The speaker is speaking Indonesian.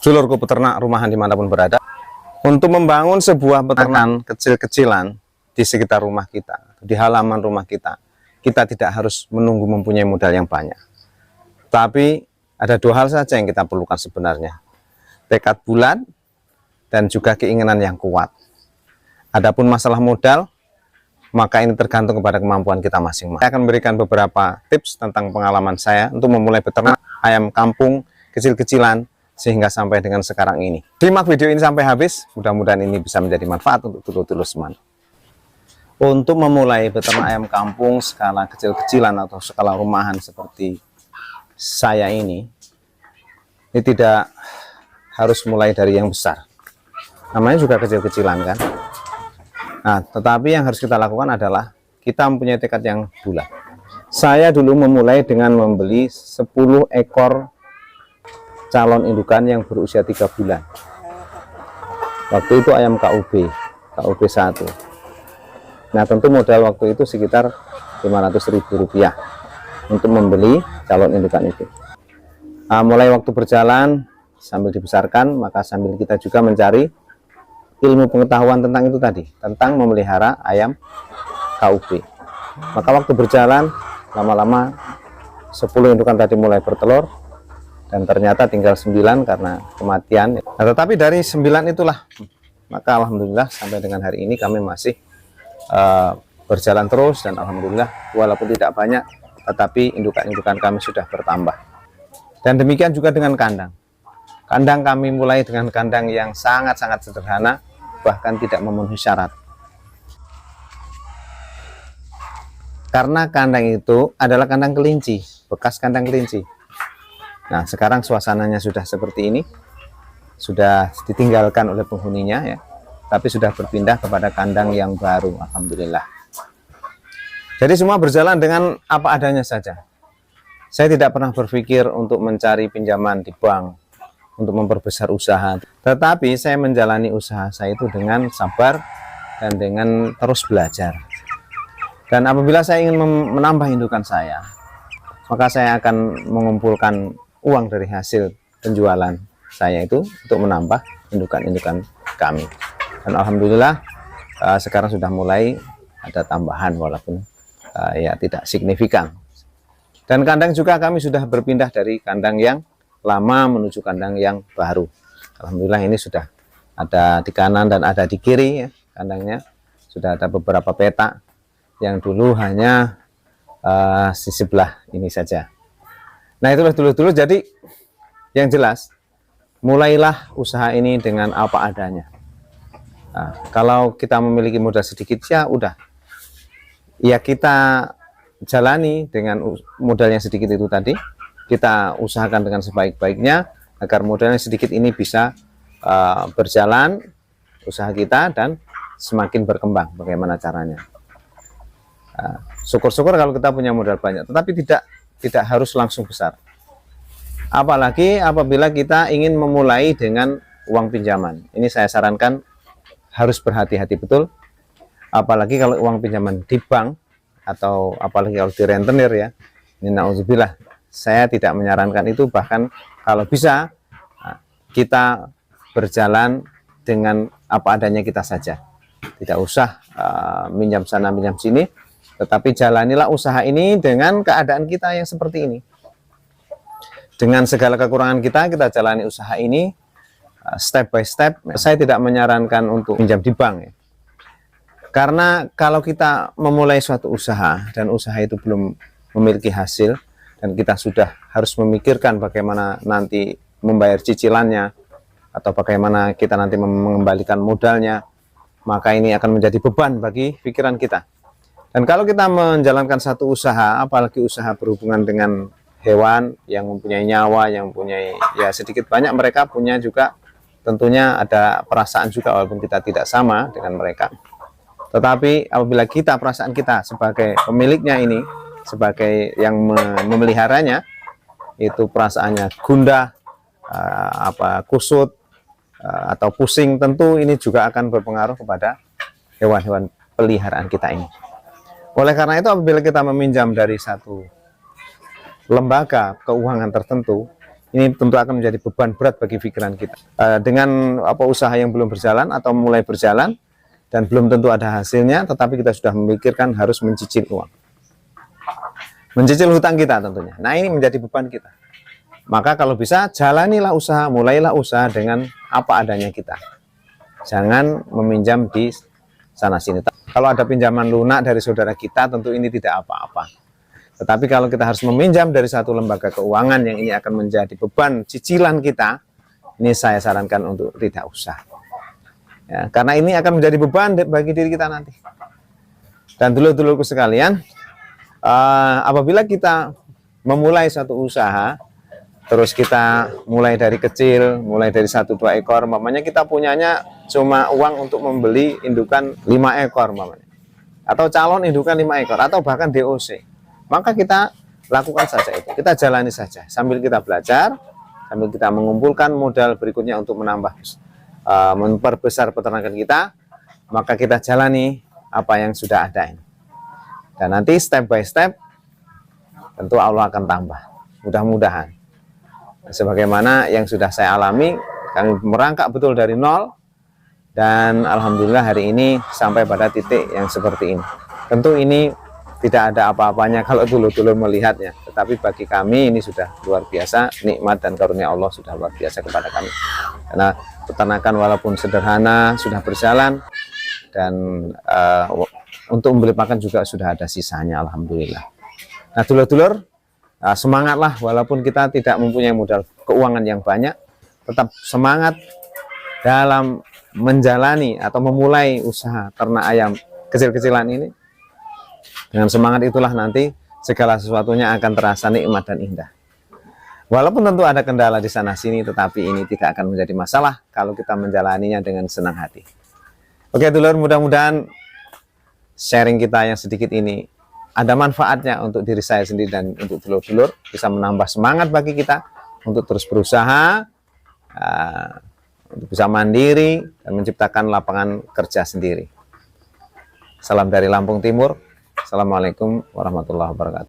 Dulurku peternak rumahan dimanapun berada, untuk membangun sebuah peternakan kecil-kecilan di sekitar rumah kita, di halaman rumah kita, kita tidak harus menunggu mempunyai modal yang banyak. Tapi ada dua hal saja yang kita perlukan sebenarnya, tekad bulat dan juga keinginan yang kuat. Adapun masalah modal, maka ini tergantung kepada kemampuan kita masing-masing. Saya akan memberikan beberapa tips tentang pengalaman saya untuk memulai beternak ayam kampung kecil-kecilan sehingga sampai dengan sekarang ini. Simak video ini sampai habis, mudah-mudahan ini bisa menjadi manfaat untuk dulur-dulur semuanya. Untuk memulai beternak ayam kampung skala kecil-kecilan atau skala rumahan seperti saya ini tidak harus mulai dari yang besar. Namanya juga kecil-kecilan kan. Nah, tetapi yang harus kita lakukan adalah kita mempunyai tekad yang bulat. Saya dulu memulai dengan membeli 10 ekor calon indukan yang berusia 3 bulan. Waktu itu ayam KUB 1. Nah, tentu modal waktu itu sekitar Rp500.000 untuk membeli calon indukan itu. Mulai waktu berjalan sambil dibesarkan, maka sambil kita juga mencari ilmu pengetahuan tentang itu tadi, tentang memelihara ayam KUB. Maka waktu berjalan, lama-lama 10 indukan tadi mulai bertelur, dan ternyata tinggal 9 karena kematian. Nah, tetapi dari 9 itulah, maka alhamdulillah sampai dengan hari ini kami masih berjalan terus, dan alhamdulillah walaupun tidak banyak, tetapi indukan-indukan kami sudah bertambah. Dan demikian juga dengan kandang. Kandang kami mulai dengan kandang yang sangat-sangat sederhana, bahkan tidak memenuhi syarat. Karena kandang itu adalah kandang kelinci, bekas kandang kelinci. Nah, sekarang suasananya sudah seperti ini, sudah ditinggalkan oleh penghuninya ya, tapi sudah berpindah kepada kandang yang baru, alhamdulillah. Jadi semua berjalan dengan apa adanya saja. Saya tidak pernah berpikir untuk mencari pinjaman di bank untuk memperbesar usaha, tetapi saya menjalani usaha saya itu dengan sabar dan dengan terus belajar. Dan apabila saya ingin menambah indukan saya, maka saya akan mengumpulkan uang dari hasil penjualan saya itu untuk menambah indukan-indukan kami. Dan alhamdulillah sekarang sudah mulai ada tambahan, walaupun ya tidak signifikan. Dan kandang juga kami sudah berpindah dari kandang yang lama menuju kandang yang baru. Alhamdulillah ini sudah ada di kanan dan ada di kiri ya, kandangnya sudah ada beberapa petak, yang dulu hanya di sebelah ini saja. Nah, itulah dulu. Jadi yang jelas, mulailah usaha ini dengan apa adanya. Nah, kalau kita memiliki modal sedikit, ya udah, ya kita jalani dengan modalnya sedikit itu tadi. Kita usahakan dengan sebaik-baiknya agar modalnya sedikit ini bisa berjalan usaha kita dan semakin berkembang. Bagaimana caranya? Syukur-syukur kalau kita punya modal banyak, tetapi tidak harus langsung besar. Apalagi apabila kita ingin memulai dengan uang pinjaman. Ini saya sarankan harus berhati-hati betul. Apalagi kalau uang pinjaman di bank, atau apalagi kalau di rentenir ya. Ini na'udzubillah. Saya tidak menyarankan itu, bahkan kalau bisa kita berjalan dengan apa adanya kita saja. Tidak usah minjam sana minjam sini, tetapi jalanilah usaha ini dengan keadaan kita yang seperti ini. Dengan segala kekurangan kita jalani usaha ini step by step. Saya tidak menyarankan untuk pinjam di bank ya. Karena kalau kita memulai suatu usaha dan usaha itu belum memiliki hasil, dan kita sudah harus memikirkan bagaimana nanti membayar cicilannya, atau bagaimana kita nanti mengembalikan modalnya, maka ini akan menjadi beban bagi pikiran kita. Dan kalau kita menjalankan satu usaha, apalagi usaha berhubungan dengan hewan yang mempunyai nyawa, yang mempunyai ya sedikit banyak, mereka punya juga tentunya ada perasaan juga, walaupun kita tidak sama dengan mereka. Tetapi apabila kita, perasaan kita sebagai pemiliknya ini, sebagai yang memeliharanya, itu perasaannya gundah, kusut, atau pusing, tentu ini juga akan berpengaruh kepada hewan-hewan peliharaan kita ini. Oleh karena itu, apabila kita meminjam dari satu lembaga keuangan tertentu, ini tentu akan menjadi beban berat bagi pikiran kita. Dengan usaha yang belum berjalan atau mulai berjalan dan belum tentu ada hasilnya, tetapi kita sudah memikirkan harus mencicil uang, mencicil hutang kita tentunya. Nah, ini menjadi beban kita. Maka kalau bisa, jalanilah usaha, mulailah usaha dengan apa adanya kita. Jangan meminjam di sana-sini. Kalau ada pinjaman lunak dari saudara kita, tentu ini tidak apa-apa. Tetapi kalau kita harus meminjam dari satu lembaga keuangan yang ini akan menjadi beban cicilan kita, ini saya sarankan untuk tidak usah. Ya, karena ini akan menjadi beban bagi diri kita nanti. Dan dulur-dulurku sekalian, apabila kita memulai satu usaha, terus kita mulai dari kecil, mulai dari 1-2 ekor, mamanya kita punyanya cuma uang untuk membeli indukan 5 ekor, mamanya, atau calon indukan 5 ekor, atau bahkan DOC. Maka kita lakukan saja itu, kita jalani saja sambil kita belajar, sambil kita mengumpulkan modal berikutnya untuk menambah, memperbesar peternakan kita. Maka kita jalani apa yang sudah ada ini, dan nanti step by step tentu Allah akan tambah, mudah-mudahan. Sebagaimana yang sudah saya alami, kami merangkak betul dari nol, dan alhamdulillah hari ini sampai pada titik yang seperti ini. Tentu ini tidak ada apa-apanya kalau dulu-dulu melihatnya, tetapi bagi kami ini sudah luar biasa, nikmat dan karunia Allah sudah luar biasa kepada kami. Karena peternakan walaupun sederhana sudah berjalan, dan untuk membeli pakan juga sudah ada sisanya, alhamdulillah. Nah, dulur-dulur, semangatlah, walaupun kita tidak mempunyai modal keuangan yang banyak, tetap semangat dalam menjalani atau memulai usaha ternak ayam kecil-kecilan ini. Dengan semangat itulah nanti segala sesuatunya akan terasa nikmat dan indah. Walaupun tentu ada kendala di sana sini, tetapi ini tidak akan menjadi masalah kalau kita menjalaninya dengan senang hati. Oke dulur, mudah-mudahan sharing kita yang sedikit ini ada manfaatnya untuk diri saya sendiri dan untuk dulur-dulur, bisa menambah semangat bagi kita untuk terus berusaha, untuk bisa mandiri dan menciptakan lapangan kerja sendiri. Salam dari Lampung Timur. Assalamualaikum warahmatullahi wabarakatuh.